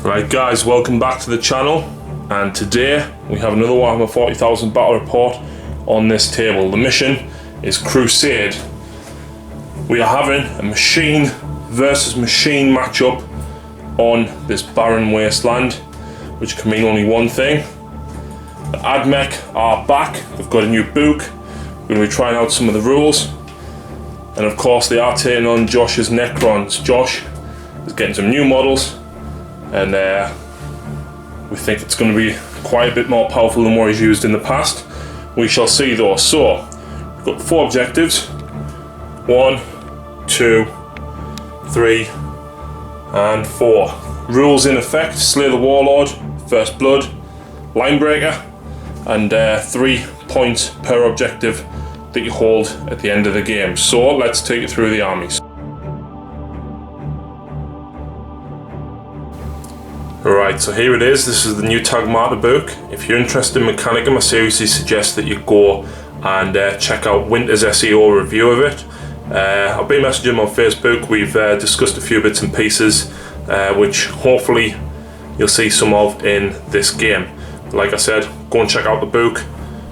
Right guys, welcome back to the channel, and today we have another Warhammer 40,000 battle report on this table. The mission is Crusade. We are having a machine versus machine matchup on this barren wasteland, which can mean only one thing. The AdMech are back, they've got a new book, we're going to be trying out some of the rules, and of course they are taking on Josh's Necrons. Josh is getting some new models, and we think it's going to be quite a bit more powerful than what he's used in the past. We shall see though. So, we've got 4 objectives. 1, 2, 3, and 4. Rules in effect: slay the warlord, first blood, line breaker, and 3 points per objective that you hold at the end of the game. So, let's take you through the armies. Right, so here it is. This is the new Tagmata book. If you're interested in Mechanicum, I seriously suggest that you go and check out Winter's SEO review of it. I've been messaging him on Facebook. We've discussed a few bits and pieces, which hopefully you'll see some of in this game. Like I said, go and check out the book.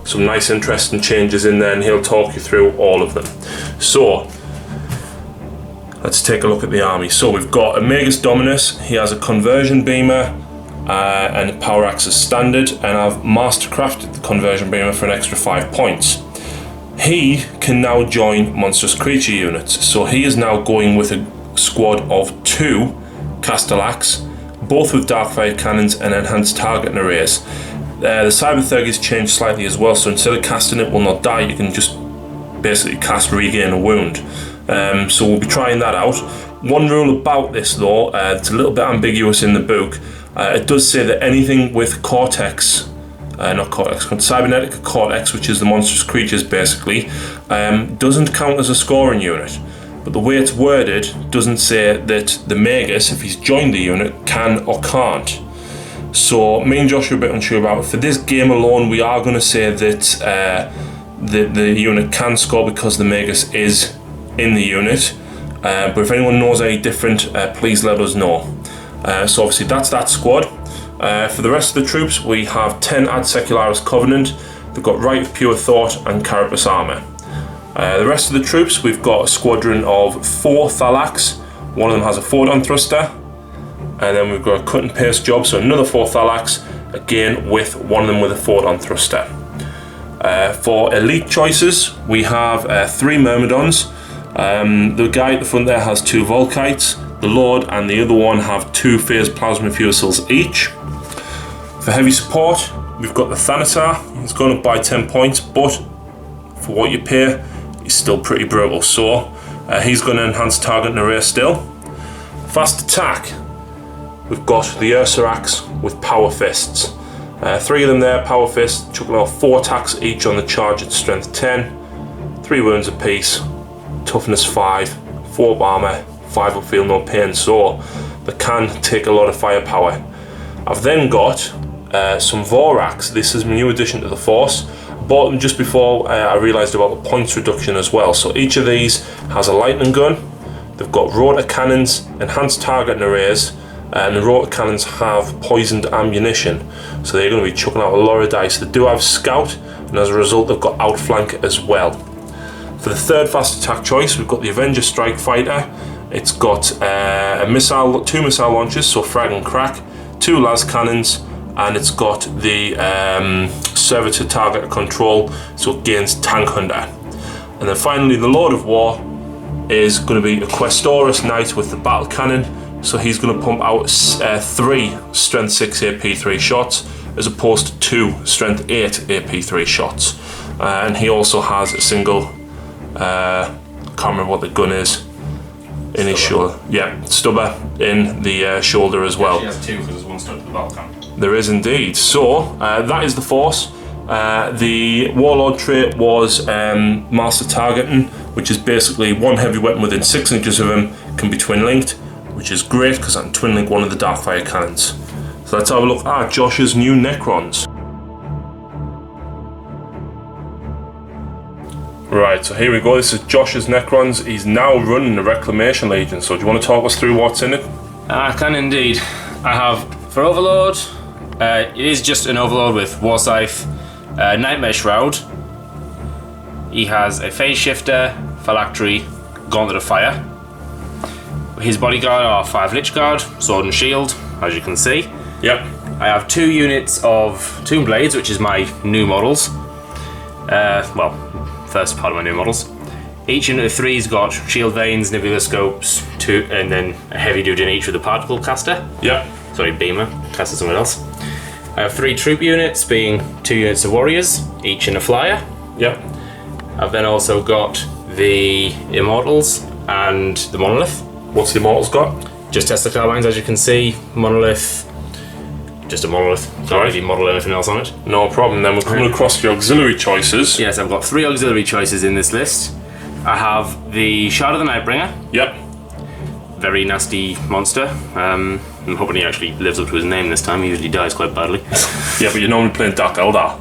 Some nice interesting changes in there, and he'll talk you through all of them. So, let's take a look at the army. So we've got a Magus Dominus. He has a conversion beamer and a power axe as standard, and I've mastercrafted the conversion beamer for an extra 5 points. He can now join monstrous creature units, so he is now going with a squad of 2 Castellax, both with Darkfire cannons and enhanced targeting arrays. The Cyber Thug is changed slightly as well, so instead of casting it will not die, you can just basically cast regain a wound. So we'll be trying that out. One rule about this though, it's a little bit ambiguous in the book. It does say that anything with Cortex, Cybernetic Cortex, which is the monstrous creatures basically, doesn't count as a scoring unit. But the way it's worded doesn't say that the Magus, if he's joined the unit, can or can't. So me and Josh are a bit unsure about it. For this game alone, we are going to say that the unit can score because the Magus is in the unit, but if anyone knows any different, please let us know. So obviously that's that squad. For the rest of the troops, we have 10 Ad Secularis Covenant. They've got Rite of Pure Thought and Carapace armor. The rest of the troops, we've got a squadron of 4 Thalax. One of them has a photon thruster, and then we've got a cut and paste job, so another 4 Thalax, again with one of them with a photon thruster. For elite choices, we have 3 Myrmidons. The guy at the front there has 2 Volkites, the Lord and the other one have 2 phased plasma fusiles each. For heavy support, we've got the Thanatar. He's gone up by 10 points, but for what you pay, he's still pretty brutal. So he's going to enhance target and array still. Fast attack, we've got the Ursarax with power fists. 3 of them there, power fists, chucking off 4 attacks each on the charge at strength 10, 3 wounds apiece, toughness 5, 4 armor, 5 will feel no pain, so they can take a lot of firepower. I've then got some Vorax. This is my new addition to the force. I bought them just before I realised about the points reduction as well. So each of these has a lightning gun, they've got rotor cannons, enhanced targeting arrays, and the rotor cannons have poisoned ammunition, so they're going to be chucking out a lot of dice. They do have scout, and as a result they've got outflank as well. For the third fast attack choice, we've got the Avenger Strike Fighter. It's got 2 missile launchers, so frag and crack, 2 las cannons, and it's got the servitor target control, so it gains tank hunter. And then finally, the Lord of War is going to be a Questoris Knight with the battle cannon. So he's going to pump out 3 strength 6 AP3 shots as opposed to 2 strength 8 AP3 shots. And he also has a single, I can't remember what the gun is, in his shoulder. Yeah, stubber in the shoulder as well. He has 2 because there's 1 stuck to the battle cannon. There is indeed. So that is the force. The Warlord trait was Master Targeting, which is basically 1 heavy weapon within 6 inches of him can be twin linked, which is great because I can twin link one of the Darkfire cannons. So let's have a look at Josh's new Necrons. Right, so here we go. This is Josh's Necrons. He's now running the Reclamation Legion. So do you want to talk us through what's in it? I can indeed. I have for Overlord, it is just an Overlord with War Scythe, Nightmare Shroud. He has a Phase Shifter, Phylactery, Gauntlet of Fire. His bodyguard are 5 Lich Guard, Sword and Shield, as you can see. Yep. I have 2 units of Tomb Blades, which is my new models. Well, first part of my new models. Each unit of 3's got Shield Veins, Nebula Scopes, 2, and then a heavy dude in each with a Particle Caster. Yep. Sorry, Beamer, caster somewhere else. I have 3 troop units, being 2 units of Warriors, each in a Flyer. Yep. I've then also got the Immortals and the Monolith. What's the Immortals got? Just Tesla Carbines, as you can see. Monolith, just a Monolith. Can't really model anything else on it. No problem. Then we're coming across the auxiliary choices. Yes, I've got 3 auxiliary choices in this list. I have the Shard of the Nightbringer. Yep. Very nasty monster. I'm hoping he actually lives up to his name this time. He usually dies quite badly. Yeah, but you're normally playing Dark Eldar.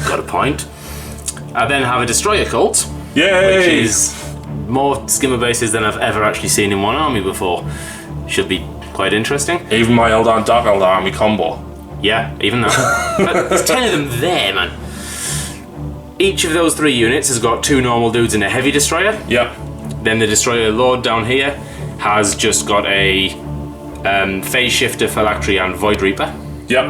Got a point. I then have a Destroyer Cult. Yay! Which is more skimmer bases than I've ever actually seen in one army before. Should be quite interesting. Even my Eldar and Dark Eldar army combo. Yeah, even that. But there's 10 of them there, man. Each of those 3 units has got 2 normal dudes and a heavy destroyer. Yep. Then the Destroyer Lord down here has just got a Phase Shifter, Phylactery and Void Reaper. Yep.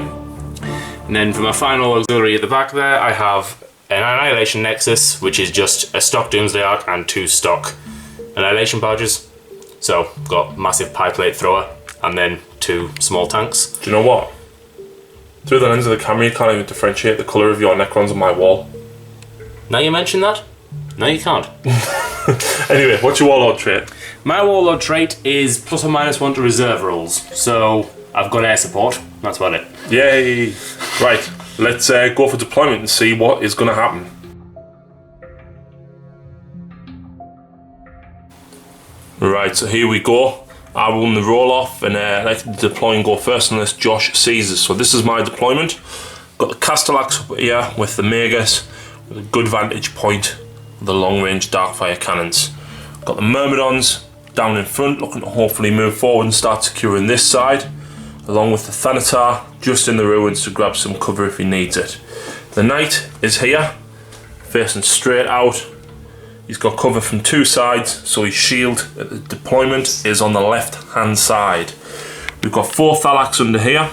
And then for my final auxiliary at the back there, I have an Annihilation Nexus, which is just a stock Doomsday Arc and 2 stock Annihilation Barges. So, got massive pie plate thrower and then 2 small tanks. Do you know what? Through the lens of the camera, you can't even differentiate the colour of your Necrons on my wall. Now you mention that? No, you can't. Anyway, what's your Warlord trait? My Warlord trait is +or -1 to reserve rolls. So, I've got air support. That's about it. Yay! Right, let's go for deployment and see what is going to happen. Right, so here we go. I run the roll off and let the deploy and go first unless Josh seizes. So this is my deployment. Got the Castellax up here with the Magus with a good vantage point with the long range Darkfire cannons. Got the Myrmidons down in front looking to hopefully move forward and start securing this side, along with the Thanatar just in the ruins to grab some cover if he needs it. The Knight is here, facing straight out. He's got cover from 2 sides, so his shield at the deployment is on the left hand side. We've got 4 Thalax under here.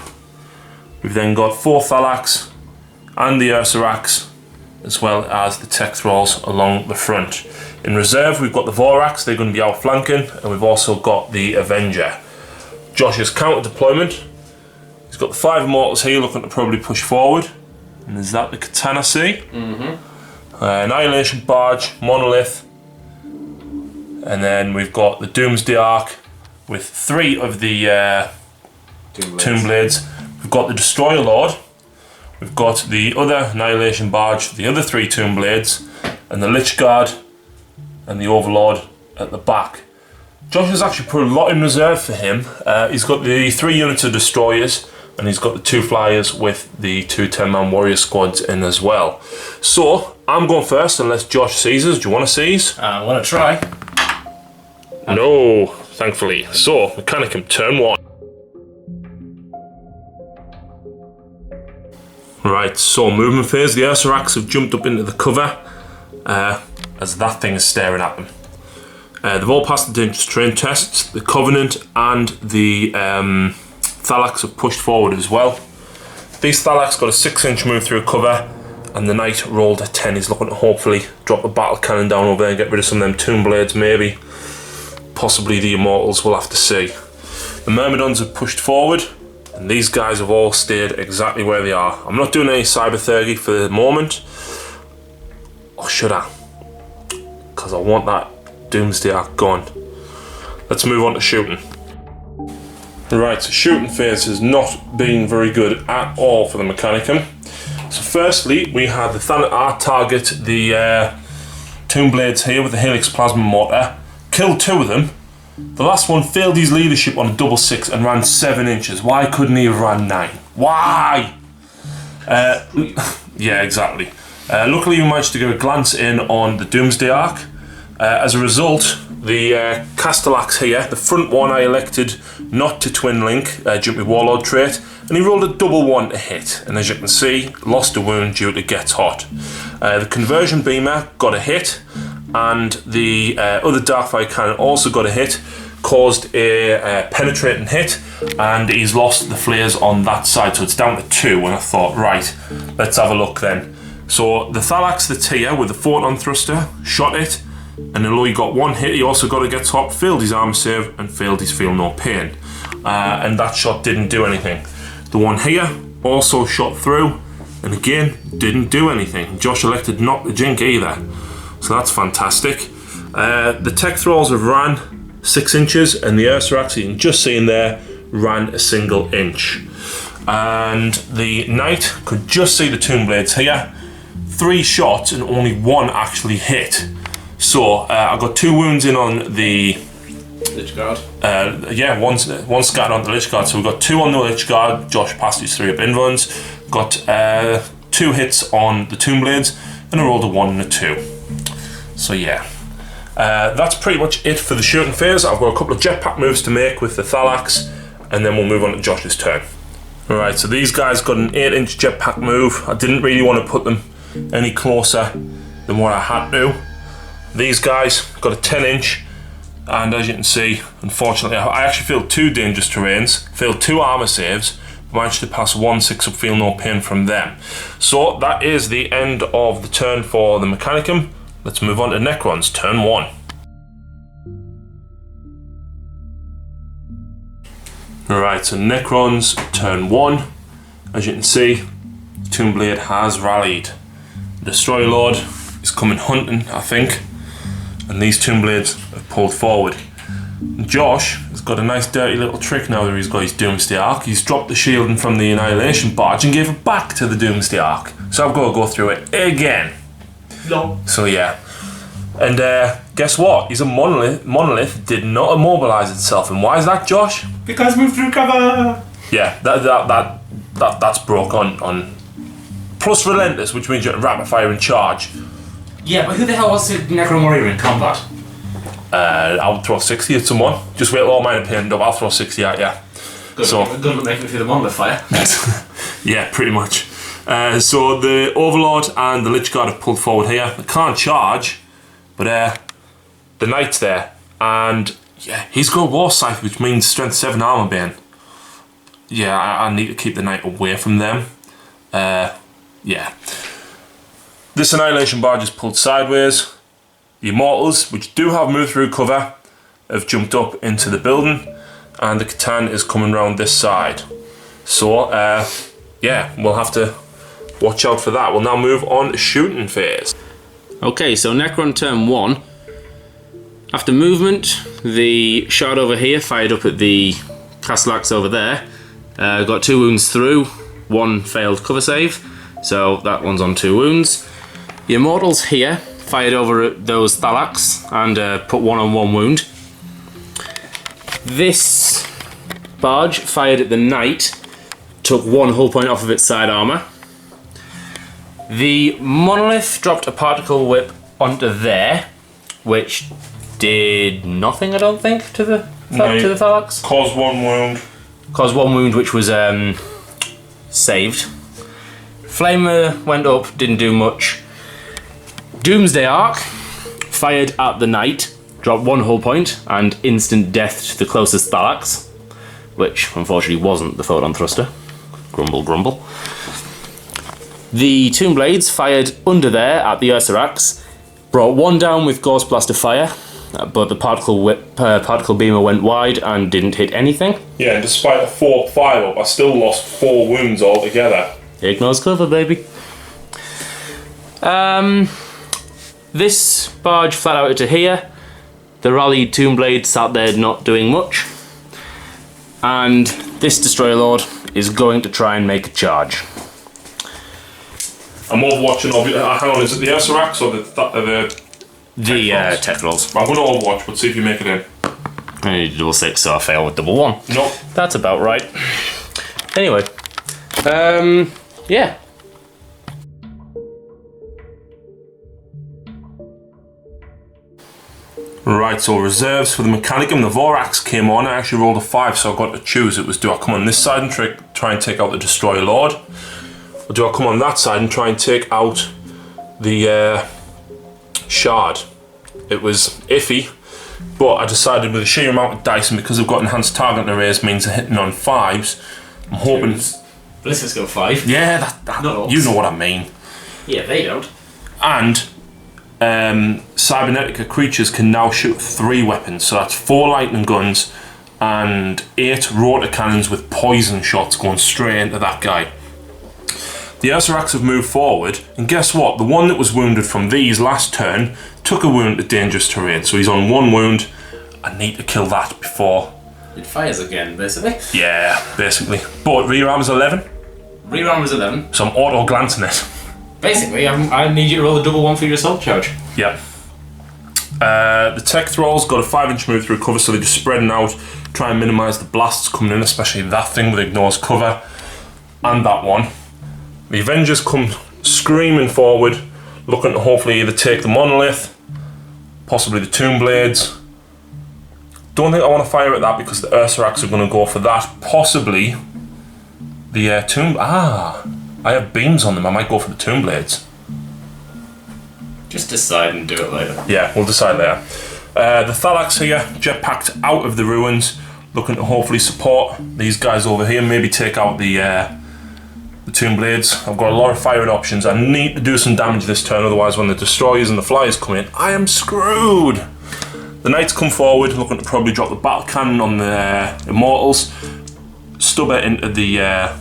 We've then got 4 Thalax and the Ursarax, as well as the Tech Thralls along the front. In reserve, we've got the Vorax, they're going to be outflanking, and we've also got the Avenger. Josh's counter deployment. He's got the 5 Immortals here looking to probably push forward. And is that the Katana C? Annihilation Barge, Monolith. And then we've got the Doomsday Arc with 3 of the Tomb Blades. We've got the Destroyer Lord. We've got the other Annihilation Barge, the other 3 Tomb Blades, and the Lich Guard and the Overlord at the back. Josh has actually put a lot in reserve for him. He's got the 3 units of Destroyers, and he's got the 2 Flyers with the 2 10-man Warrior squads in as well. So, I'm going first unless Josh seizes. Do you want to seize? I want to try. No, thankfully. So, Mechanicum, turn 1. Right, so movement phase. The Ursarax have jumped up into the cover as that thing is staring at them. They've all passed the dangerous terrain tests. The Covenant and the Thalax have pushed forward as well. These Thalax got a 6-inch move through cover, and the Knight rolled a 10. He's looking to hopefully drop the battle cannon down over there and get rid of some of them Tomb Blades, maybe. Possibly the Immortals, we'll have to see. The Myrmidons have pushed forward, and these guys have all stayed exactly where they are. I'm not doing any Cyberthurgy for the moment. Or should I? Because I want that Doomsday Arc gone. Let's move on to shooting. Right, so shooting phase has not been very good at all for the Mechanicum. So firstly, we had the Thanatar target the Tomb Blades here with the Helix Plasma Mortar. Killed 2 of them. The last one failed his leadership on a 6-6 and ran 7 inches. Why couldn't he have ran 9? Why? Yeah, exactly. Luckily we managed to get a glance in on the Doomsday Arc. As a result, the Castellax here, the front one I elected not to twin link due to my Warlord trait, and he rolled a double 1 to hit, and as you can see, lost a wound due to Gets Hot. The Conversion Beamer got a hit, and the other Darkfire Cannon also got a hit, caused a penetrating hit, and he's lost the flares on that side, so it's down to 2, and I thought, right, let's have a look then. So the Thalax that's here with the photon thruster shot it, and although he got 1 hit, he also got to Get Hot, failed his armor save, and failed his Feel No Pain. And that shot didn't do anything. The one here also shot through, and again, didn't do anything. Josh elected not to jink either, so that's fantastic. The tech thralls have ran 6 inches, and the Ursarax, you can just see in there, ran a single inch. And the Knight could just see the Tomb Blades here. 3 shots, and only 1 actually hit. So I got 2 wounds in on the Lich Guard. Yeah, one scattered on the Lich Guard. So we got 2 on the Lich Guard. Josh passed his 3 up invuns. Got 2 hits on the Tomb Blades, and I rolled a 1 and a 2. So yeah, that's pretty much it for the shooting phase. I've got a couple of jetpack moves to make with the Thalax, and then we'll move on to Josh's turn. Alright, so these guys got an 8-inch jetpack move. I didn't really want to put them any closer than what I had to. These guys got a 10-inch, and as you can see, unfortunately, I actually failed 2 dangerous terrains, failed 2 armor saves, managed to pass 1 6 up Feel No Pain from them. So that is the end of the turn for the Mechanicum. Let's move on to Necrons, turn 1. Alright, so Necrons, turn 1. As you can see, Tomb Blade has rallied. Destroy Lord is coming hunting, I think, and these Tomb Blades have pulled forward. Josh has got a nice dirty little trick now that he's got his Doomsday Arc. He's dropped the shielding from the Annihilation Barge and gave it back to the Doomsday Arc. So I've got to go through it again. No. So yeah. And guess what? He's a monolith. Monolith did not immobilize itself. And why is that, Josh? Because move through cover! Yeah, that's broke on plus relentless, which means you're rapid fire and charge. Yeah, but who the hell wants to Necron Warrior in combat? I would throw 60 at someone. Just wait till all mine are pinned up, I'll throw 60 at you. Good luck making it through the monolith fire. Yeah, pretty much. So the Overlord and the Lich Guard have pulled forward here. They can't charge, but the Knight's there. And yeah, he's got War Scythe, which means strength 7 armor bane. Yeah, I need to keep the Knight away from them. Yeah. This Annihilation Barge is pulled sideways. The Immortals, which do have move through cover, have jumped up into the building, and the Catan is coming round this side. So, yeah, we'll have to watch out for that. We'll now move on to shooting phase. Okay, so Necron turn 1. After movement, the shard over here fired up at the Castellax over there. Got 2 wounds through, 1 failed cover save, so that one's on 2 wounds. The Immortals here fired over at those Thalax and put 1 on 1 wound. This barge fired at the Knight, took 1 hull point off of its side armor. The Monolith dropped a particle whip onto there, which did nothing, I don't think, to the Thalax. Caused 1 wound. Caused 1 wound, which was saved. Flamer went up, didn't do much. Doomsday Arc fired at the Knight, dropped 1 hull point and instant death to the closest Thalax, which unfortunately wasn't the Photon Thruster. Grumble, grumble. The Tomb Blades fired under there at the Ursarax, brought 1 down with Ghost Blaster fire, but the particle beamer went wide and didn't hit anything. Yeah, and despite a 4-5 up, I still lost 4 wounds altogether. Ignores cover, baby. This barge flat out to here. The rallied Tomb Blade sat there not doing much. And this Destroyer Lord is going to try and make a charge. I'm overwatching, hang on, is it the Ursarax or the tech rolls? I'm going to overwatch, but see if you make it in. I need a double 6, so I fail with double 1. Nope. That's about right. Anyway, yeah. Right, so reserves for the Mechanicum. The Vorax came on. I actually rolled a 5, so I got to choose. It was, do I come on this side and try and take out the Destroyer Lord? Or do I come on that side and try and take out the Shard? It was iffy, but I decided with the sheer amount of dice, and because I've got enhanced target arrays means they're hitting on 5s, I'm hoping... Ballistics go 5. Yeah, that you know what I mean. Yeah, they don't. And Cybernetica creatures can now shoot 3 weapons, so that's 4 lightning guns and 8 rotor cannons with poison shots going straight into that guy. The Ursarax have moved forward, and guess what? The one that was wounded from these last turn took a wound to dangerous terrain, so he's on 1 wound. I need to kill that before... It fires again, basically. Yeah, basically. But rear armor's 11. Rear armor's 11. So I'm auto-glancing it. Basically, I need you to roll a double 1 for your assault charge. Yeah. The tech thralls got a 5-inch move through cover, so they're just spreading out, try and minimise the blasts coming in, especially that thing that ignores cover, and that one. The Avengers come screaming forward, looking to hopefully either take the Monolith, possibly the Tomb Blades. Don't think I want to fire at that because the Ursarax are going to go for that. Possibly the Tomb... I have beams on them. I might go for the Tomb Blades. Just decide and do it later. Yeah, we'll decide later. The Thalax here, jetpacked out of the ruins, looking to hopefully support these guys over here, maybe take out the Tomb Blades. I've got a lot of firing options. I need to do some damage this turn, otherwise when the Destroyers and the Flyers come in, I am screwed. The Knights come forward, looking to probably drop the Battle Cannon on the Immortals, stub it into the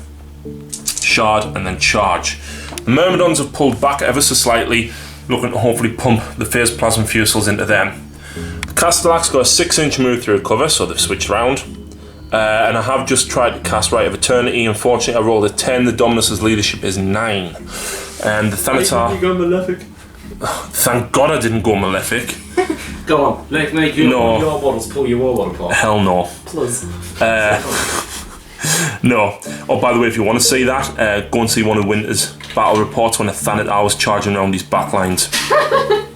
Shard, and then charge. The Myrmidons have pulled back ever so slightly, looking to hopefully pump the Phase Plasma Fusils into them. The Castellax got a 6-inch move through cover, so they've switched round. And I have just tried to cast Rite of Eternity. Unfortunately, I rolled a 10. The Dominus's leadership is 9. And the Thanatar... You go Malefic. Thank God I didn't go Malefic. Go on, make your models pull your war model apart. Hell no. Plus. No. Oh, by the way, if you want to see that, go and see one of Winter's battle reports when a Thanatar was charging around these backlines.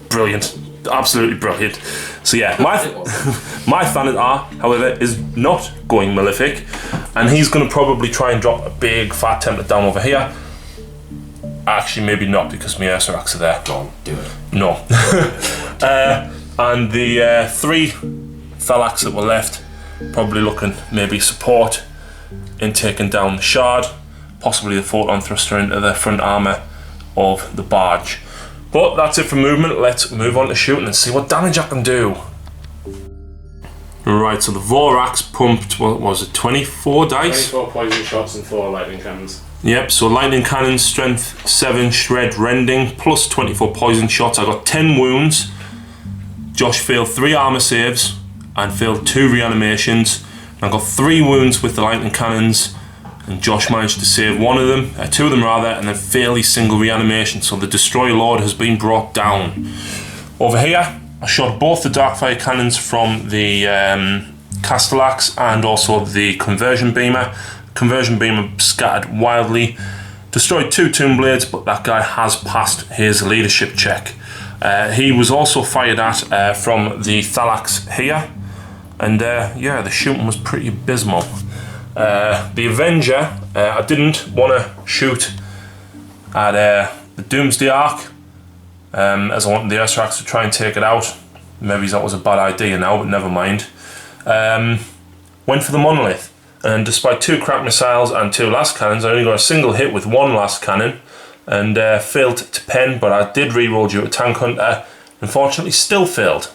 Brilliant. Absolutely brilliant. So yeah, my Thanatar, however, is not going Malefic, and he's going to probably try and drop a big fat template down over here. Actually, maybe not, because my Ursarax are there. Don't do it. No. And the 3 Thalax that were left, probably looking maybe support in taking down the Shard, possibly the Photon Thruster into the front armour of the barge. But that's it for movement. Let's move on to shooting and see what damage I can do. Right, so the Vorax pumped, what was it, 24 dice? 24 poison shots and 4 lightning cannons. Yep, so lightning cannon, strength 7, shred, rending, plus 24 poison shots. I got 10 wounds. Josh failed 3 armour saves and failed 2 reanimations. I got 3 wounds with the lightning cannons, and Josh managed to save 1 of them, 2 of them rather, and then fail his single reanimation. So the Destroyer Lord has been brought down. Over here, I shot both the Darkfire cannons from the Castellax and also the Conversion Beamer. Conversion Beamer scattered wildly, destroyed 2 Tomb Blades, but that guy has passed his leadership check. He was also fired at from the Thalax here, and yeah, the shooting was pretty abysmal. The Avenger, I didn't want to shoot at the Doomsday Ark, as I wanted the Ursarax to try and take it out. Maybe that was a bad idea now, but never mind. Went for the Monolith, and despite 2 crack missiles and 2 last cannons, I only got a single hit with 1 last cannon, and failed to pen, but I did reroll due to Tank Hunter. Unfortunately, still failed.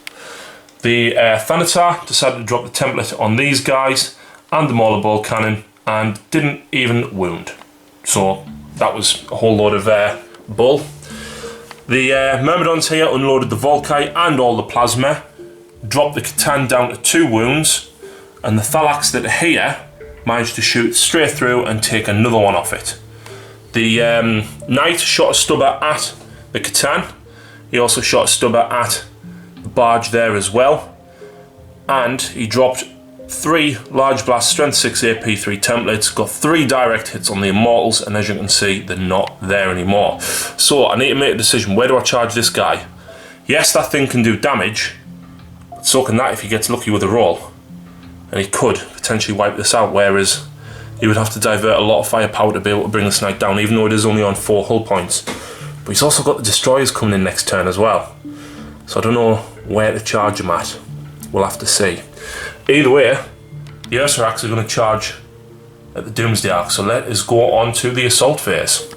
The Thanatar decided to drop the template on these guys and the Mauler Ball Cannon, and didn't even wound. So that was a whole load of bull. The Myrmidons here unloaded the Volkai and all the plasma, dropped the Catan down to 2 wounds, and the Thalax that are here managed to shoot straight through and take another one off it. The Knight shot a stubber at the Catan. He also shot a stubber at the barge there as well, and he dropped 3 large blast strength 6 AP3 templates, got 3 direct hits on the Immortals, and as you can see, they're not there anymore. So I need to make a decision. Where do I charge this guy? Yes, that thing can do damage. so can that if he gets lucky with a roll. And he could potentially wipe this out, whereas he would have to divert a lot of firepower to be able to bring this knight down, even though it is only on 4 hull points. But he's also got the destroyers coming in next turn as well. So I don't know where to charge him at. We'll have to see. Either way, the Ursarax are going to charge at the Doomsday Ark, so let us go on to the assault phase.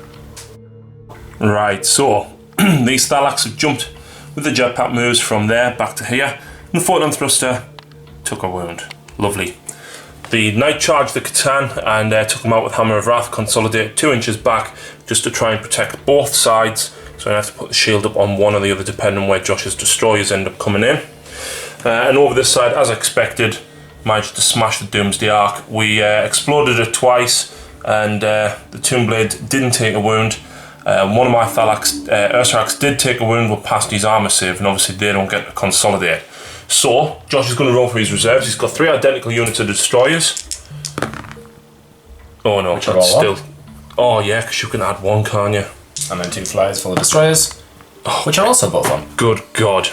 Right, so these Thalax have jumped with the jetpack moves from there back to here, and the photon thruster took a wound. Lovely. The knight charged the Catan and took him out with Hammer of Wrath, consolidated 2 inches back just to try and protect both sides. So I have to put the shield up on one or the other depending on where Josh's destroyers end up coming in. And over this side, as expected, managed to smash the Doomsday Ark. We exploded it twice, and the Tombblade didn't take a wound. One of my Ursarax did take a wound but passed his armor save, and obviously they don't get to consolidate. So Josh is going to roll for his reserves. He's got 3 identical units of destroyers. Oh no, that's still... Oh yeah, because you can add 1, can't you? And then 2 flyers full of destroyers, which are also both on. Good God.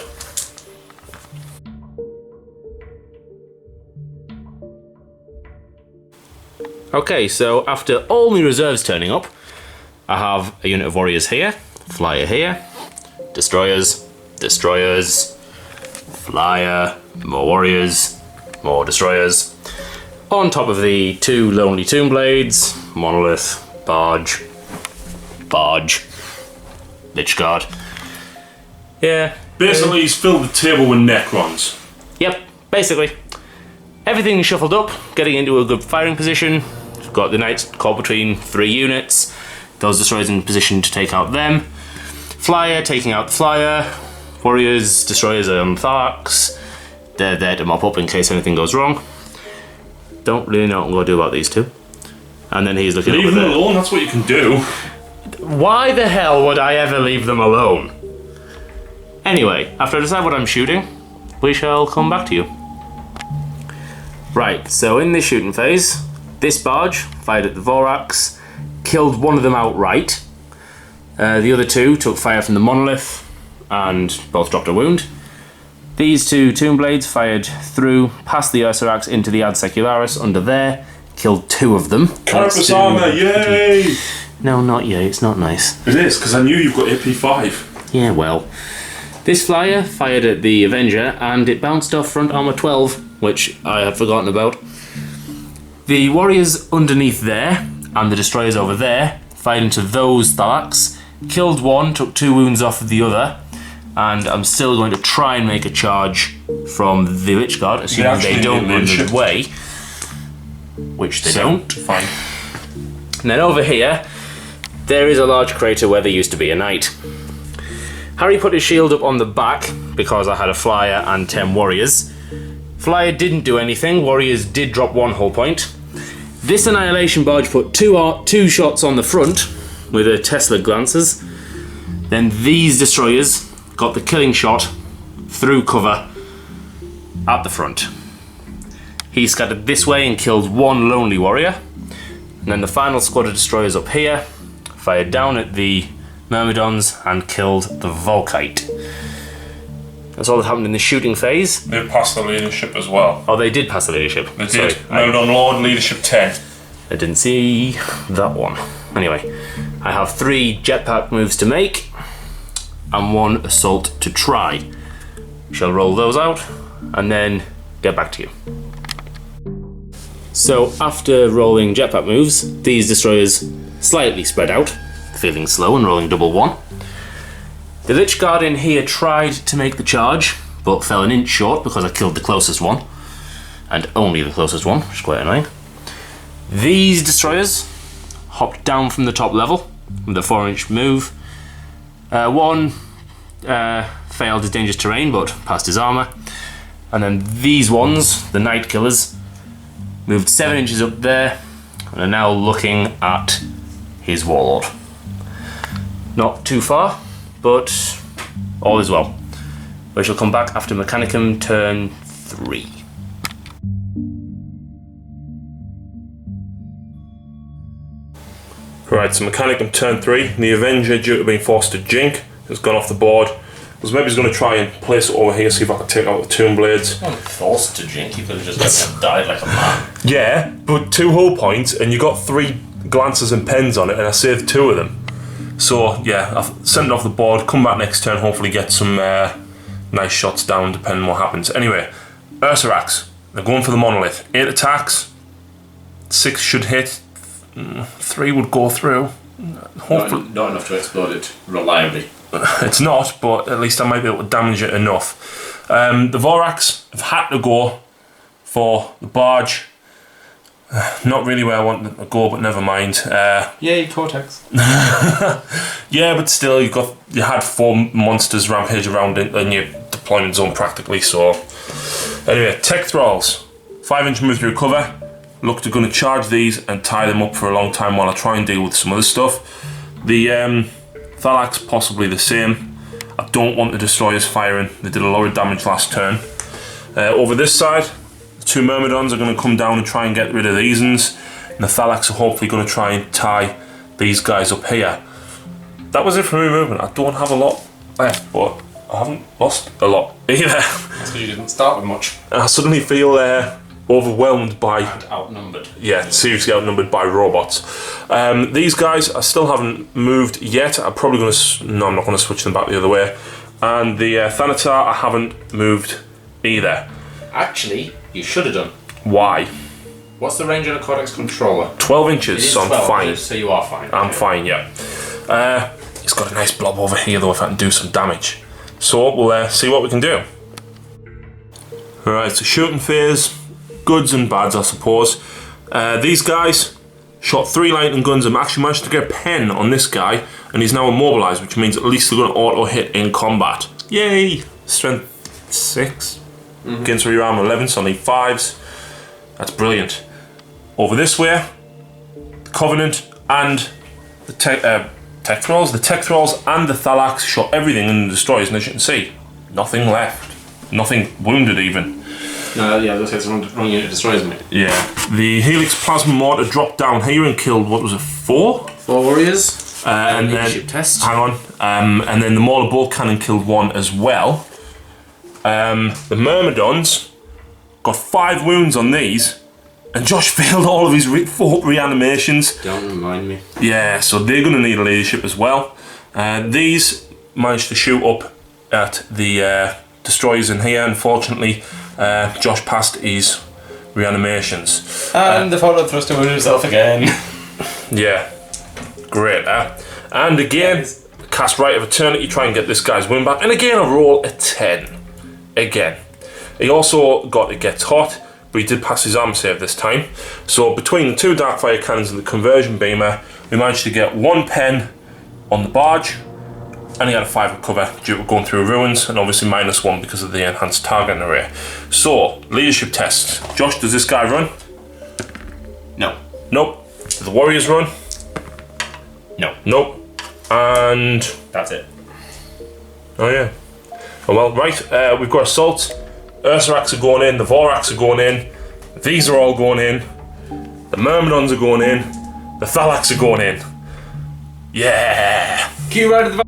Okay, so after all my reserves turning up, I have a unit of warriors here, flyer here, destroyers, destroyers, flyer, more warriors, more destroyers. On top of the 2 lonely Tombblades, monolith, barge, Lich Guard. Yeah. Basically, he's filled the table with Necrons. Yep, basically. Everything is shuffled up, getting into a good firing position. We've got the knights caught between 3 units. Those destroyers in position to take out them. Flyer taking out the flyer. Warriors, destroyers on Thalax. They're there to mop up in case anything goes wrong. Don't really know what I'm going to do about these 2. And then he's looking over Leave there. them alone, that's what you can do. Why the hell would I ever leave them alone? Anyway, after I decide what I'm shooting, we shall come back to you. Right, so in this shooting phase, this barge fired at the Vorax, killed one of them outright. The other 2 took fire from the monolith and both dropped a wound. These 2 Tombblades fired through past the Ursarax into the Ad Secularis under there, killed 2 of them. Carapace armor, yay! No, not yay, it's not nice. It is, because I knew you've got AP5. Yeah, well. This flyer fired at the Avenger and it bounced off front armor 12, which I had forgotten about. The warriors underneath there and the destroyers over there fired into those Thalax, killed 1, took 2 wounds off of the other, and I'm still going to try and make a charge from the Lich Guard, assuming they don't run the way, which they don't. Fine. And then over here, there is a large crater where there used to be a knight. Harry put his shield up on the back because I had a flyer and 10 warriors. Flyer didn't do anything, warriors did drop 1 hull point. This Annihilation Barge put 2 shots on the front with a Tesla Glancers. Then these destroyers got the killing shot through cover at the front. He scattered this way and killed 1 lonely warrior. And then the final squad of destroyers up here fired down at the Myrmidons and killed the Volkite. That's all that happened in the shooting phase. They passed the leadership as well. Oh, they did pass the leadership. They did. Myrmidon Lord, leadership 10. I didn't see that one. Anyway, I have 3 jetpack moves to make and 1 assault to try. Shall roll those out and then get back to you. So after rolling jetpack moves, these destroyers slightly spread out, feeling slow and rolling double 1. The Lich Guard in here tried to make the charge, but fell an inch short because I killed the closest one, and only the closest one, which is quite annoying. These destroyers hopped down from the top level with a 4-inch move. 1 failed his dangerous terrain, but passed his armor. And then these ones, the Night Killers, moved 7 inches up there and are now looking at his Warlord. Not too far, but all is well. We shall come back after Mechanicum turn 3. Right, so Mechanicum turn 3. The Avenger, due to being forced to jink, has gone off the board. was maybe going to try and place it over here, see if I could take out the tomb blades. I'm forced to drink. You could have just died like a man. Yeah, but 2 hull points, and you got 3 glances and pens on it, and I saved 2 of them. So yeah, I've sent it off the board, come back next turn, hopefully get some nice shots down depending on what happens. Anyway, Ursarax, they're going for the monolith. 8 attacks, 6 should hit, 3 would go through. Hopefully Not enough to explode it reliably. it's not, but at least I might be able to damage it enough. The Vorax have had to go for the barge. Not really where I want to go, but never mind. Yay, Cortex. Yeah, but still, you had 4 monsters rampage around in your deployment zone practically. So anyway, tech thralls, 5-inch move through cover. Look, they're going to charge these and tie them up for a long time while I try and deal with some other stuff. The Thalax possibly the same. I don't want the destroyers firing. They did a lot of damage last turn. Over this side, the 2 Myrmidons are going to come down and try and get rid of these ones, and the Thalax are hopefully going to try and tie these guys up here. That was it for my movement. I don't have a lot left, but I haven't lost a lot either. That's because you didn't start with much. I suddenly feel overwhelmed by... And outnumbered. Yeah, seriously outnumbered by robots. These guys I still haven't moved yet. I'm probably going to... No, I'm not going to switch them back the other way. And the Thanatar I haven't moved either. Actually, you should have done. Why? What's the range on a Cortex controller? 12 inches, so I'm 12, fine. So you are fine. I'm fine, yeah. He's got a nice blob over here though if I can do some damage. So we'll see what we can do. Alright, so shooting phase. Goods and bads, I suppose. These guys shot 3 lightning guns and actually managed to get a pen on this guy, and he's now immobilized, which means at least they're going to auto hit in combat. Yay! Strength 6 against your armor 11, so only 5s. That's brilliant. Over this way, the Covenant and the Tech Thralls and the Thalax shot everything in the destroyers, and as you can see, nothing left. Nothing wounded even. Yeah, those guys are running into destroyers, mate. Yeah. The Helix Plasma Mortar dropped down here and killed, what was it, 4? 4 warriors. And leadership then, test. hang on. And then the Mauler Bolt Cannon killed 1 as well. The Myrmidons got 5 wounds on these, and Josh failed all of his 4 reanimations. Don't remind me. Yeah, so they're going to need a leadership as well. These managed to shoot up at the destroyers in here. Unfortunately, Josh passed his reanimations. And the forward thruster wounded himself again. Yeah, great. And again, cast Rite of Eternity, try and get this guy's wound back. And again, I roll a 10. Again. He also got It Gets Hot, but he did pass his armor save this time. So between the 2 Darkfire Cannons and the Conversion Beamer, we managed to get 1 pen on the barge, and he had a 5 recover due to going through ruins, and obviously -1 because of the enhanced target array. So, leadership tests. Josh, does this guy run? No. Nope. Do the warriors run? No. Nope. And... That's it. Oh yeah. Oh well, right, we've got Assault. Ursarax are going in, the Vorax are going in, these are all going in, the Myrmidons are going in, the Thalax are going in. Yeah! Q right at the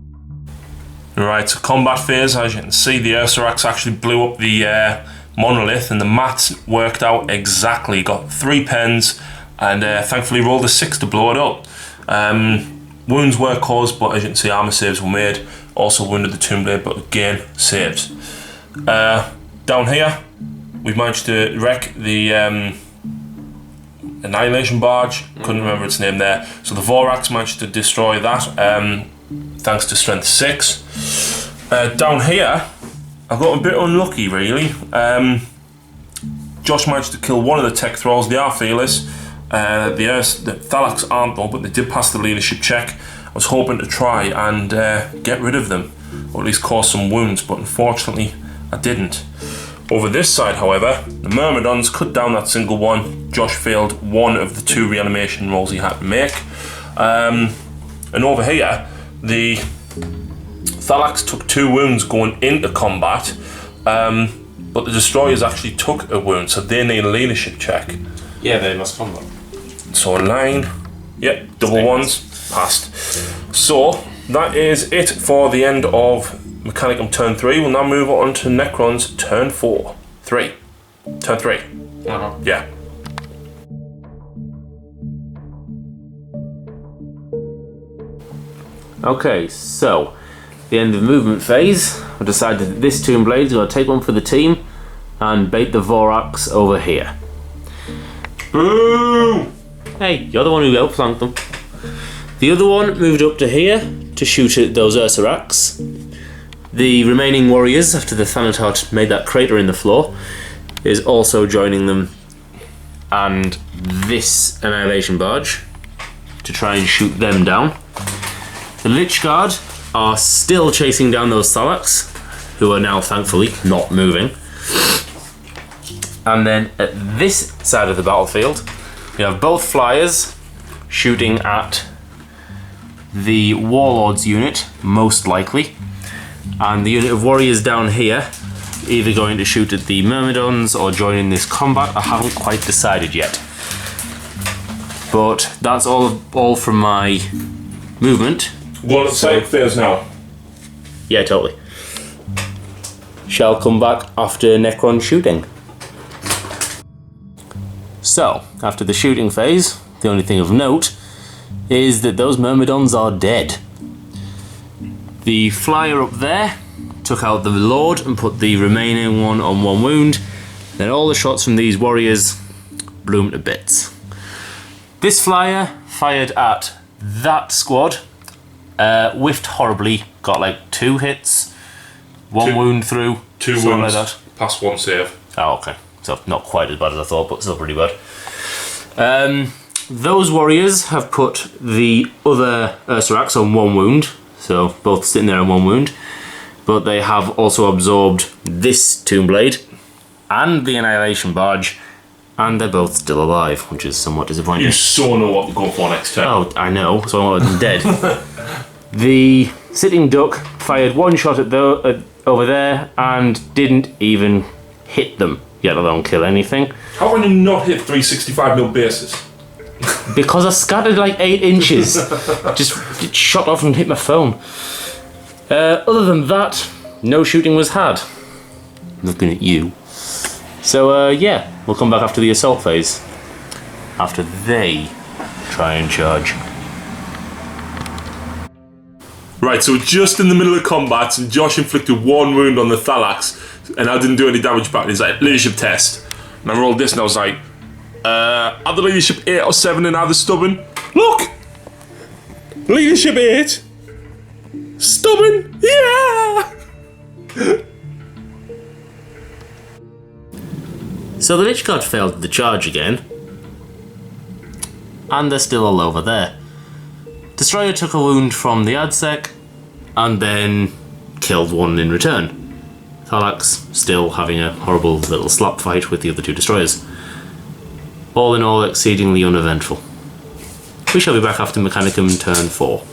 Right, so combat phase, as you can see, the Ursarax actually blew up the monolith, and the maths worked out exactly. Got 3 pens, and thankfully rolled a 6 to blow it up. Wounds were caused, but as you can see, armor saves were made. Also wounded the Tomb Blade, but again, saved. Down here, we've managed to wreck the Annihilation Barge. Couldn't remember its name there. So the Vorax managed to destroy that, thanks to Strength 6. Down here, I got a bit unlucky, really. Josh managed to kill 1 of the Tech Thralls. They are fearless. The Thalax aren't though, but they did pass the leadership check. I was hoping to try and get rid of them, or at least cause some wounds, but unfortunately I didn't. Over this side, however, the Myrmidons cut down that single one. Josh failed 1 of the 2 reanimation rolls he had to make. And over here, the Thalax took 2 wounds going into combat, but the Destroyers actually took a wound, so they need a leadership check. Yeah, they must combat. So 9, yep, double 1s, passed. So that is it for the end of Mechanicum turn 3. We'll now move on to Necrons turn 4. 3. Turn 3. Yeah. Okay, so the end of the movement phase, I decided that this Tomb Blade is going to take one for the team and bait the Vorax over here. Boo! Hey, you're the one who outflanked them. The other one moved up to here to shoot at those Ursarax. The remaining warriors, after the Thanatot made that crater in the floor, is also joining them and this Annihilation Barge to try and shoot them down. The Lich Guard are still chasing down those Thalax, who are now thankfully not moving. And then at this side of the battlefield, we have both flyers shooting at the Warlord's unit, most likely, and the unit of warriors down here either going to shoot at the Myrmidons or joining this combat. I haven't quite decided yet. But that's all from my movement. One side phase now. Yeah, totally. Shall come back after Necron shooting. So, after the shooting phase, the only thing of note is that those Myrmidons are dead. The flyer up there took out the Lord and put the remaining one on 1 wound. Then all the shots from these warriors blew him to bits. This flyer fired at that squad, whiffed horribly, got like 2 hits, 1 wound through, 2 something wounds, like that. past 1 save. Oh, okay. So not quite as bad as I thought, but still pretty bad. Those warriors have put the other Ursarax on 1 wound, so both sitting there on 1 wound. But they have also absorbed this Tomb Blade and the Annihilation Barge, and they're both still alive, which is somewhat disappointing. You so know what they're going for next turn. Oh, I know, so I want them dead. The Sitting Duck fired 1 shot at over there and didn't even hit them, yet alone kill anything. How can you not hit 365mm bases? Because I scattered like 8 inches. Just it shot off and hit my phone. Other than that, no shooting was had. Looking at you. So yeah, we'll come back after the assault phase. After they try and charge. Right, so we're just in the middle of combat and Josh inflicted 1 wound on the Thalax and I didn't do any damage back. He's like, leadership test. And I rolled this and I was like, are the leadership 8 or 7 and are they stubborn? Look! Leadership 8! Stubborn! Yeah! So the Lich Guard failed the charge again. And they're still all over there. Destroyer took a wound from the Adsec and then killed 1 in return. Thalax still having a horrible little slap fight with the other 2 destroyers. All in all, exceedingly uneventful. We shall be back after Mechanicum turn 4.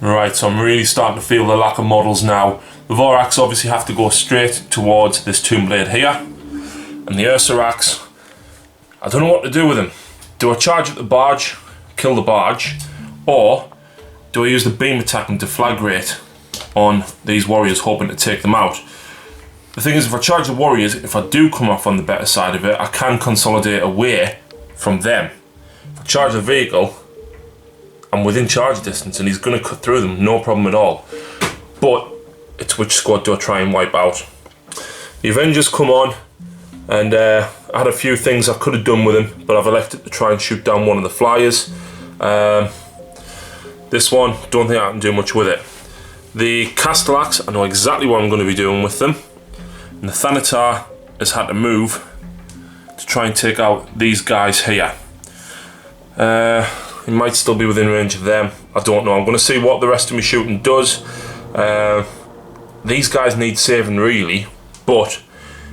Right, so I'm really starting to feel the lack of models now. The Vorax obviously have to go straight towards this Tomb Blade here. And the Ursarax, I don't know what to do with them. Do I charge at the barge, kill the barge, or do I use the beam attack and deflagrate on these warriors hoping to take them out? The thing is, if I charge the warriors, if I do come off on the better side of it, I can consolidate away from them. If I charge the vehicle, I'm within charge distance and he's going to cut through them, no problem at all. But it's which squad do I try and wipe out? The Avengers come on, and I had a few things I could have done with them, but I've elected to try and shoot down one of the flyers. This one, don't think I can do much with it. The Castellax, I know exactly what I'm going to be doing with them. And the Thanatar has had to move to try and take out these guys here. He might still be within range of them. I don't know. I'm going to see what the rest of my shooting does. These guys need saving really, but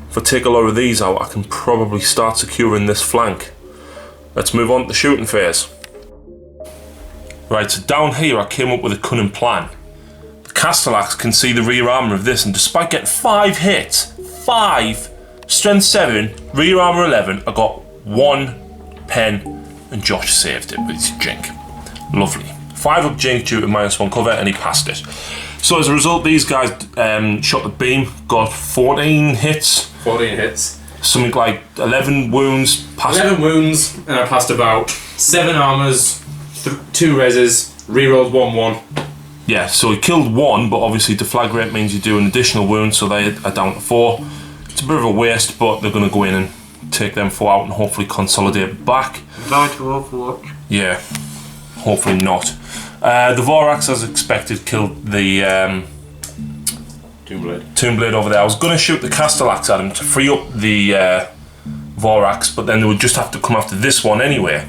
if I take a lot of these out, I can probably start securing this flank. Let's move on to the shooting phase. Right, so down here I came up with a cunning plan. The Castellax can see the rear armour of this, and despite getting 5 hits, 5, strength 7, rear armour 11, I got 1 pen, and Josh saved it with his drink. Lovely. 5 up Jink due to -1 cover, and he passed it. So as a result, these guys shot the beam, got 14 hits. 14 hits. Something like 11 wounds. 11 wounds, and I passed about 7 armors, 2 reses, rerolled 1/1. Yeah, so he killed 1, but obviously deflagrate means you do an additional wound, so they are down to 4. It's a bit of a waste, but they're going to go in and take them 4 out and hopefully consolidate back. Going to Overwatch. Yeah, hopefully not. The Vorax, as expected, killed the Tombblade over there. I was going to shoot the Castellax at him to free up the Vorax, but then they would just have to come after this one anyway.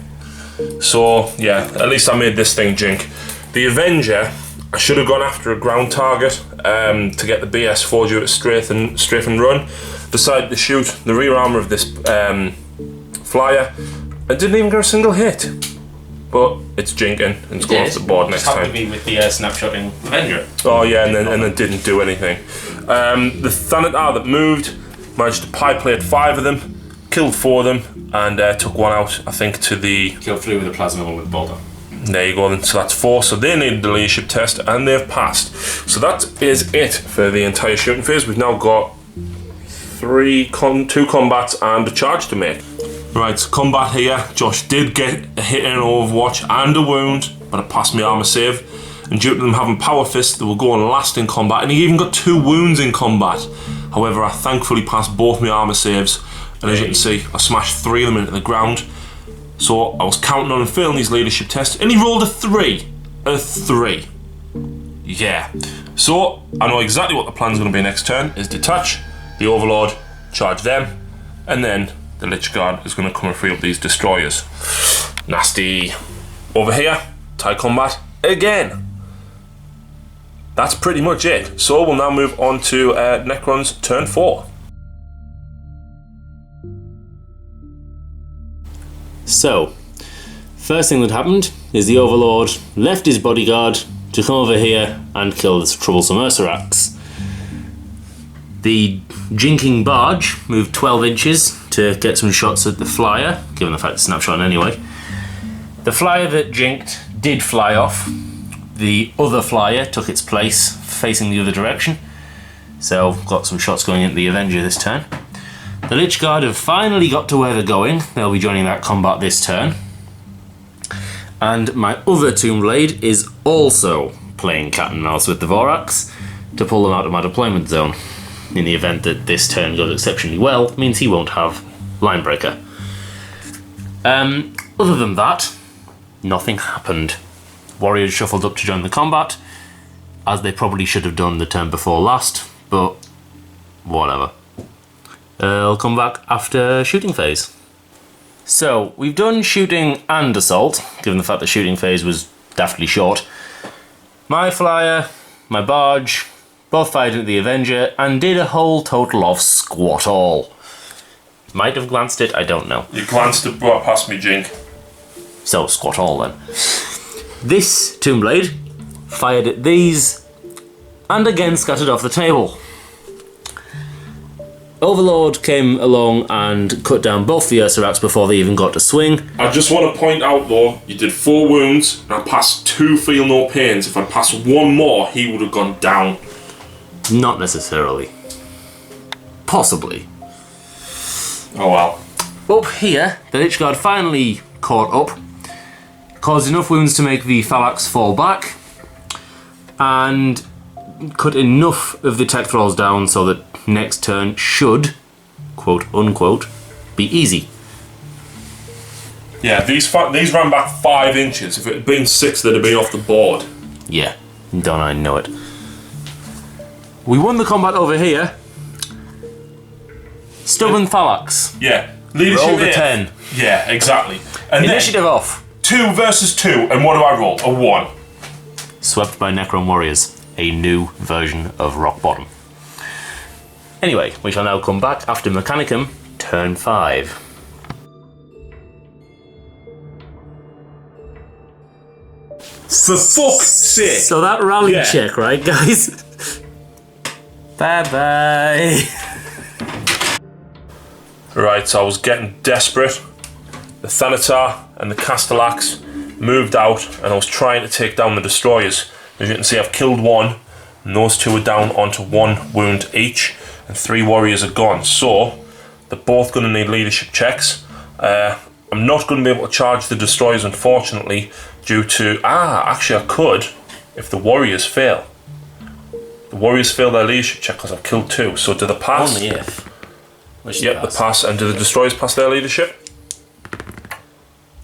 So, yeah, at least I made this thing Jink. The Avenger, I should have gone after a ground target to get the BS4 due to strafe and run. Decided to shoot the rear armour of this flyer. I didn't even get a single hit. But it's jinking and it's going off the board next time. Happened to be with the snapshotting Avenger. Oh yeah, and then didn't do anything. The Thanatar that moved managed to pie plate 5 of them, killed 4 of them, and took 1 out, I think, to the... Killed 3 with a plasma and with Boulder. There you go then, so that's 4. So they needed the leadership test and they've passed. So that is it for the entire shooting phase. We've now got 2 combats and a charge to make. Right, so combat here. Josh did get a hit in Overwatch and a wound, but it passed my armour save. And due to them having power fists, they were going last in combat, and he even got 2 wounds in combat. However, I thankfully passed both my armour saves, and as you can see, I smashed 3 of them into the ground. So I was counting on him failing his leadership test, and he rolled a 3. A 3. Yeah. So I know exactly what the plan's going to be next turn, is detach the Overlord, charge them, and then the Lich Guard is going to come and free up these destroyers. Nasty. Over here, TIE combat again. That's pretty much it. So we'll now move on to Necrons turn 4. So, first thing that happened is the Overlord left his bodyguard to come over here and kill this troublesome Ursarax. The jinking barge moved 12 inches to get some shots at the flyer, given the fact it's snapshot anyway. The flyer that jinked did fly off. The other flyer took its place, facing the other direction. So, got some shots going into the Avenger this turn. The Lich Guard have finally got to where they're going. They'll be joining that combat this turn. And my other Tombblade is also playing cat and mouse with the Vorax to pull them out of my deployment zone. In the event that this turn goes exceptionally well, means he won't have Linebreaker. Other than that, nothing happened. Warriors shuffled up to join the combat, as they probably should have done the turn before last, but whatever. I'll come back after shooting phase. So, we've done shooting and assault, given the fact that shooting phase was daftly short. My flyer, my barge, both fired into the Avenger, and did a whole total of squat all. Might have glanced it, I don't know. You glanced it right past me, Jink. So, squat all then. This Tombblade fired at these, and again scattered off the table. Overlord came along and cut down both the Ursarax before they even got to swing. I just want to point out though, you did 4 wounds and I passed 2 feel no pains. If I'd passed 1 more, he would have gone down. Not necessarily. Possibly. Oh well. Up here, the Lich Guard finally caught up, caused enough wounds to make the Phalanx fall back, and cut enough of the tech thralls down so that next turn should, quote unquote, be easy. Yeah, these ran back 5 inches. If it had been 6, they'd have been off the board. Yeah, don't I know it. We won the combat over here. Stubborn Phalanx. Yeah. Leadership Roll the here. 10. Yeah, exactly. And Initiative then, off. 2 versus 2, and what do I roll? A 1. Swept by Necron Warriors. A new version of Rock Bottom. Anyway, we shall now come back after Mechanicum, turn 5. For fuck's sake! So that rally Yeah. check, right, guys? Bye-bye. Right, so I was getting desperate. The Thanatar and the Castellax moved out, and I was trying to take down the destroyers. As you can see, I've killed one, and those two are down onto 1 wound each, and 3 warriors are gone. So they're both going to need leadership checks. I'm not going to be able to charge the destroyers, unfortunately, due to... actually I could, if the warriors fail. The warriors fail their leadership check because I've killed 2. So do they pass? Only if. Yep, they pass. And do the destroyers pass their leadership?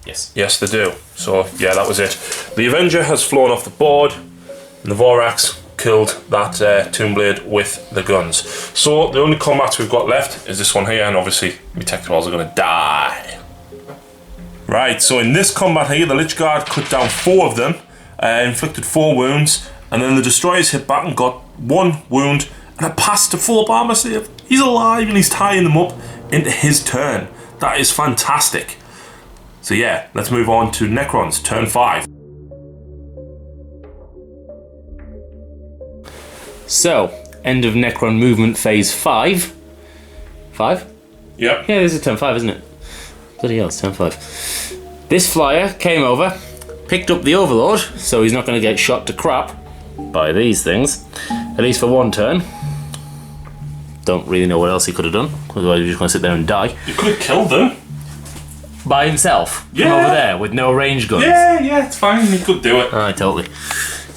Yes. Yes, they do. So, yeah, that was it. The Avenger has flown off the board, and the Vorax killed that Tombblade with the guns. So, the only combats we've got left is this one here, and obviously, my tech trolls are going to die. Right, so in this combat here, the Lich Guard cut down 4 of them, inflicted 4 wounds, and then the Destroyers hit back and got 1 wound, and a pass to full-up armor save. He's alive, and he's tying them up into his turn. That is fantastic. So yeah, let's move on to Necrons, turn 5. So, end of Necron movement phase 5. 5? Yep. Yeah, this is turn 5, isn't it? Bloody hell, it's turn 5. This flyer came over, picked up the Overlord, so he's not going to get shot to crap by these things, at least for 1 turn. Don't really know what else he could have done, otherwise he's just going to sit there and die. You could have killed them. By himself, from Yeah. over there, with no range guns. Yeah, it's fine, you could do it. Alright, totally.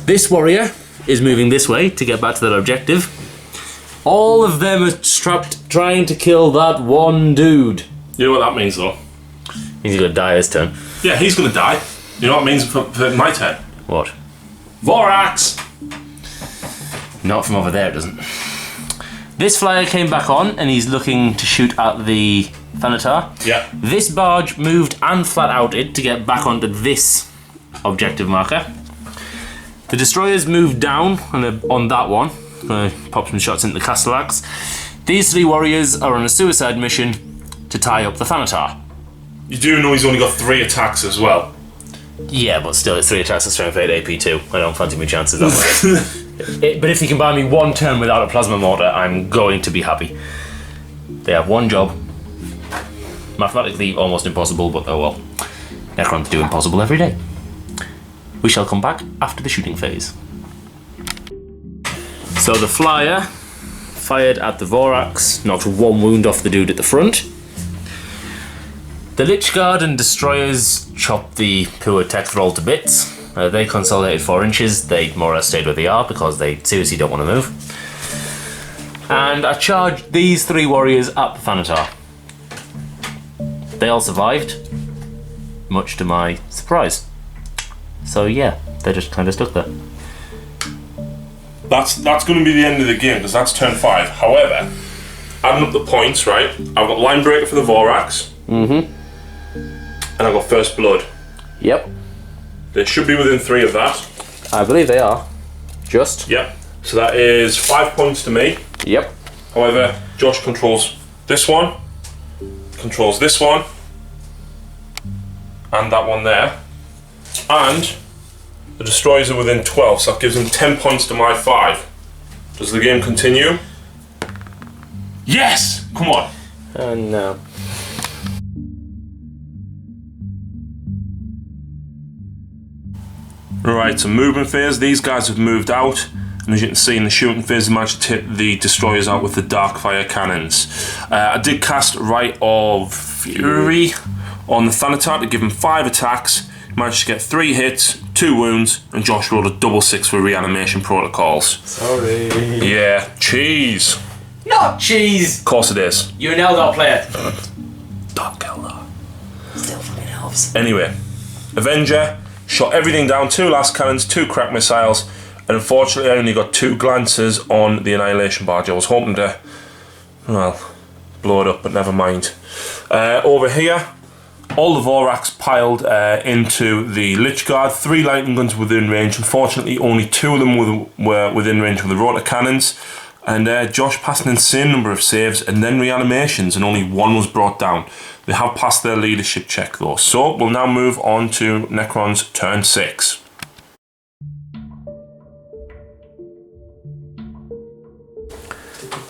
This warrior is moving this way to get back to that objective. All of them are strapped trying to kill that one dude. You know what that means though? He's gonna die his turn. Yeah, he's going to die. You know what it means for my turn? What? Vorax! Not from over there, it doesn't. This flyer came back on and he's looking to shoot at the Thanatar. Yeah. This barge moved and flat outed to get back onto this objective marker. The destroyers moved down on that one. Gonna pop some shots into the Castellax. These 3 warriors are on a suicide mission to tie up the Thanatar. You do know he's only got 3 attacks as well. Yeah, but still, it's 3 attacks and strength 8 AP 2. I don't fancy my chances that way. But if he can buy me 1 turn without a plasma mortar, I'm going to be happy. They have 1 job. Mathematically almost impossible, but oh well. Necrons do impossible every day. We shall come back after the shooting phase. So the flyer fired at the Vorax, knocked 1 wound off the dude at the front. The Lich Guard and Destroyers chopped the poor tech thrall to bits. They consolidated 4 inches. They more or less stayed where they are because they seriously don't want to move. And I charged these 3 warriors at the Thanatar. They all survived, much to my surprise. So yeah, they just kind of stuck there. That's going to be the end of the game because that's turn 5. However, adding up the points, right? I've got Line Breaker for the Vorax. Mm-hmm. And I've got First Blood. Yep. They should be within 3 of that. I believe they are. Just. Yep. So that is 5 points to me. Yep. However, Josh controls this one, controls this one, and that one there. And the Destroyers are within 12, so that gives them 10 points to my 5. Does the game continue? Yes! Come on. No. Right, so movement phase. These guys have moved out, and as you can see in the shooting phase, they managed to hit the Destroyers out with the Darkfire cannons. I did cast Rite of Fury on the Thanatar to give him 5 attacks. Managed to get 3 hits, 2 wounds, and Josh rolled a double 6 for reanimation protocols. Sorry. Yeah, cheese. Not cheese! Of course it is. You're an Eldar player. Don't kill that. Still fucking elves. Anyway, Avenger shot everything down, 2 last cannons, 2 crack missiles, and unfortunately I only got 2 glances on the Annihilation Barge. I was hoping to, well, blow it up, but never mind. Over here, all the Vorax piled into the Lich Guard, 3 lightning guns within range. Unfortunately, only 2 of them were within range with the rotor cannons. And Josh passed an insane number of saves and then reanimations, and only 1 was brought down. They have passed their leadership check though. So we'll now move on to Necron's turn 6.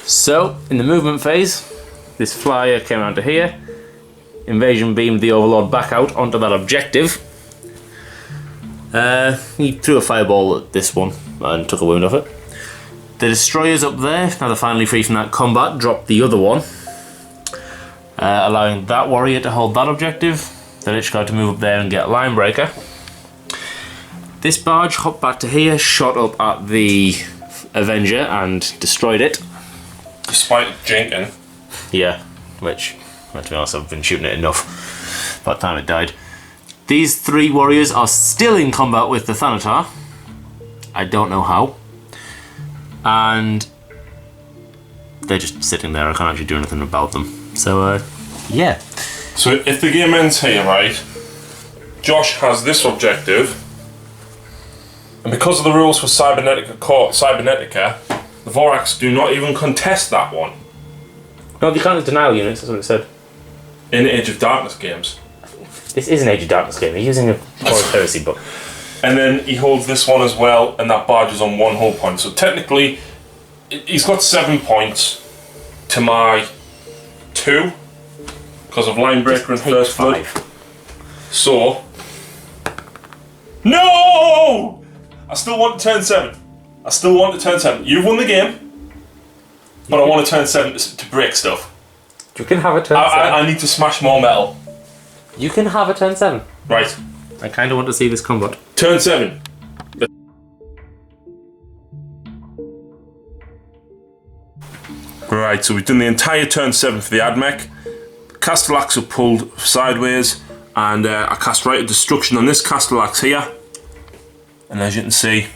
So, in the movement phase, this flyer came around to here. Invasion beamed the Overlord back out onto that objective. He threw a fireball at this one and took a wound off it. The destroyers up there, now they're finally free from that combat, dropped the other one, allowing that warrior to hold that objective. The Lich Guard to move up there and get a line breaker. This barge hopped back to here, shot up at the Avenger and destroyed it. Despite jinking. Yeah, which, to be honest, I've been shooting it enough by the time it died. These 3 warriors are still in combat with the Thanatar. I don't know how. And they're just sitting there. I can't actually do anything about them. So, yeah. So if the game ends here, right, Josh has this objective, and because of the rules for Cybernetica, the Vorax do not even contest that one. No, they can't have denial units, that's what it said. In Age of Darkness games. This is an Age of Darkness game. They're using a Horus Heresy book. And then he holds this one as well, and that barge is on 1 hull point. So technically, he's got 7 points to my 2 because of line breaker and first blood. So, no! I still want to turn 7. I still want to turn 7. You've won the game, but I want to turn 7 to break stuff. You can have a turn 7. I need to smash more metal. You can have a turn 7. Right. I kind of want to see this combat. Turn 7. Right, so we've done the entire turn 7 for the Admech. Castellax are pulled sideways, and I cast Rite of Destruction on this Castellax here. And as you can see,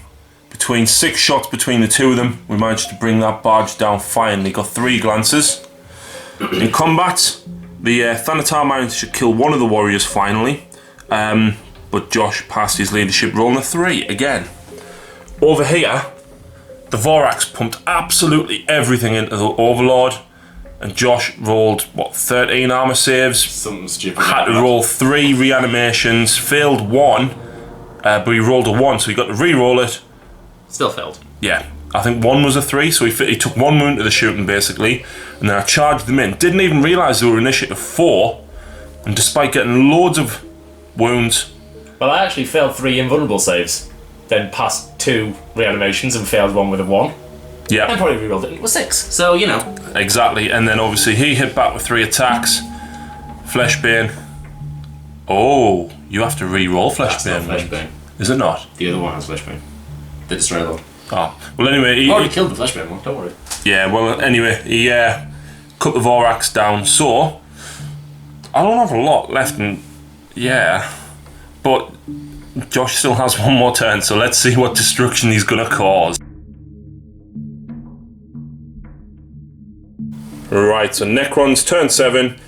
between 6 shots between the 2 of them, we managed to bring that barge down finally. Got 3 glances. In combat, the Thanatar managed to kill one of the warriors finally, but Josh passed his leadership roll on a 3 again. Over here, the Vorax pumped absolutely everything into the Overlord, and Josh rolled, what, 13 armor saves? Something stupid. Had to roll 3 reanimations, failed 1, but he rolled a 1, so he got to re-roll it. Still failed. Yeah, I think 1 was a 3, so he took 1 wound to the shooting basically, and then I charged them in. Didn't even realise they were initiative 4, and despite getting loads of wounds... Well, I actually failed 3 invulnerable saves, then passed 2 reanimations and failed 1 with a 1. Yeah. And probably rerolled it and it was 6, so you know. Exactly, and then obviously he hit back with 3 attacks. Fleshbane. Oh, you have to re-roll Fleshbane. That's not Fleshbane. Is it not? The other one has Fleshbane. The Destroyer Lord. Oh, well anyway... He already killed the Fleshbane one, don't worry. Yeah, well anyway, he cut the Vorax down, so... I don't have a lot left, and yeah... But Josh still has 1 more turn, so let's see what destruction he's gonna cause. Right, so Necrons, turn 7.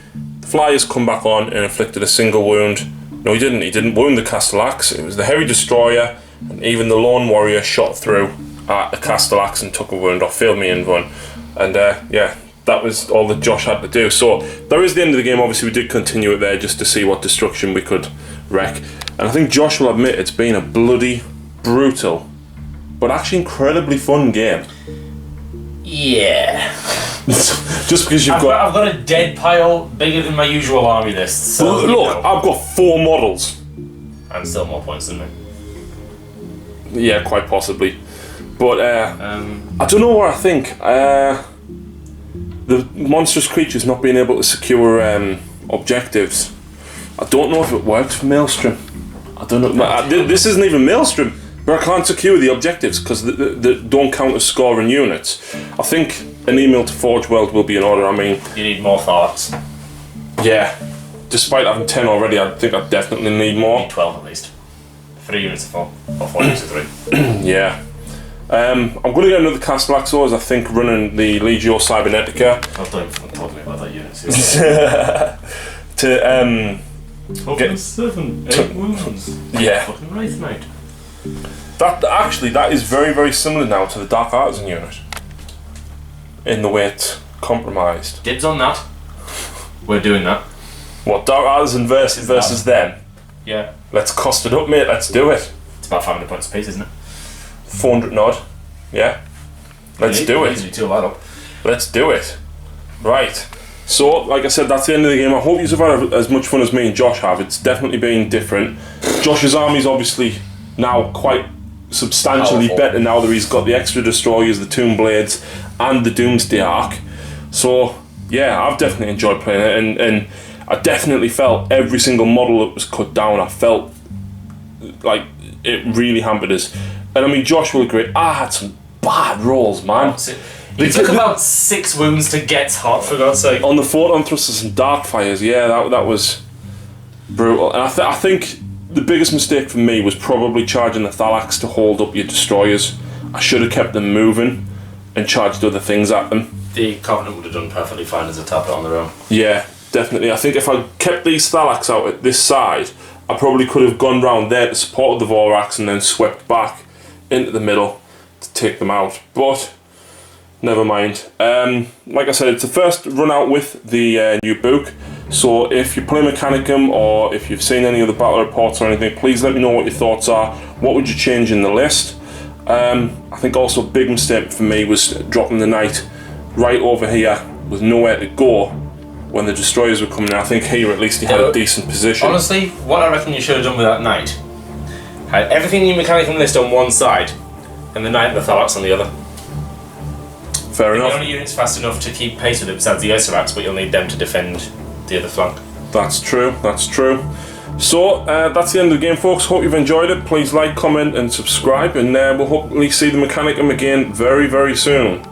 The Flyers come back on and inflicted a single wound. No, he didn't. He didn't wound the Castellax. It was the Heavy Destroyer, and even the Lone Warrior shot through at the Castellax and took a wound off, failed me invuln. And yeah, that was all that Josh had to do. So there is the end of the game. Obviously, we did continue it there just to see what destruction we could wreck. And I think Josh will admit it's been a bloody, brutal, but actually incredibly fun game. Yeah. Just because I've got a dead pile bigger than my usual army list. So well, look, I've got 4 models. And still more points than me. Yeah, quite possibly. But I don't know what I think. The monstrous creatures not being able to secure objectives. I don't know if it worked for Maelstrom. I don't know. This isn't even Maelstrom, but I can't secure the objectives because they don't count as scoring units. I think an email to Forge World will be in order. I mean, you need more thoughts. Yeah. Despite having 10 already, I think I definitely need more. You need 12 at least. 3 units of 4, or 4 units of 3. Yeah. I'm going to get another Castellax, I think, running the Legio Cybernetica. Don't talk to me about that unit. To get 7, 8 wounds. Yeah. Fucking right, mate. That is very, very similar now to the Dark Artisan unit. In the way it's compromised. Dibs on that. We're doing that. What, Dark Artisan versus them? Yeah. Let's cost it up, mate. Let's do it. It's about 500 points a piece, isn't it? 400 odd. Yeah. Let's do it. Easily tool that up. Let's do it. Right. So, like I said, that's the end of the game. I hope you've had as much fun as me and Josh have. It's definitely been different. Josh's army's obviously now quite substantially Powerful. better now that he's got the extra destroyers, the Tomb Blades, and the Doomsday Arc. So yeah, I've definitely enjoyed playing it, and I definitely felt every single model that was cut down, I felt like it really hampered us. And I mean, Josh will agree, I had some bad rolls, man. It took about 6 wounds to get hot, for God's sake. On the photon thrusters and dark fires, yeah, that was brutal. And I think the biggest mistake for me was probably charging the Thalax to hold up your destroyers. I should have kept them moving and charged other things at them. The Covenant would have done perfectly fine as a tablet on their own. Yeah, definitely. I think if I kept these Thalax out at this side, I probably could have gone round there to support the Vorax and then swept back into the middle to take them out. But never mind. Like I said, it's the first run out with the new book. So if you play Mechanicum or if you've seen any of the battle reports or anything, please let me know what your thoughts are. What would you change in the list? I think also a big mistake for me was dropping the Knight right over here with nowhere to go when the destroyers were coming in. I think here at least he had a decent position. Honestly, what I reckon you should have done with that Knight, had everything in your Mechanicum list on one side and the Knight and the Thalax on the other. Fair The enough. only units fast enough to keep pace with it besides the Isarax, but you'll need them to defend the other flank. That's true, that's true. So, that's the end of the game, folks. Hope you've enjoyed it. Please like, comment, and subscribe, and we'll hopefully see the Mechanicum again very, very soon.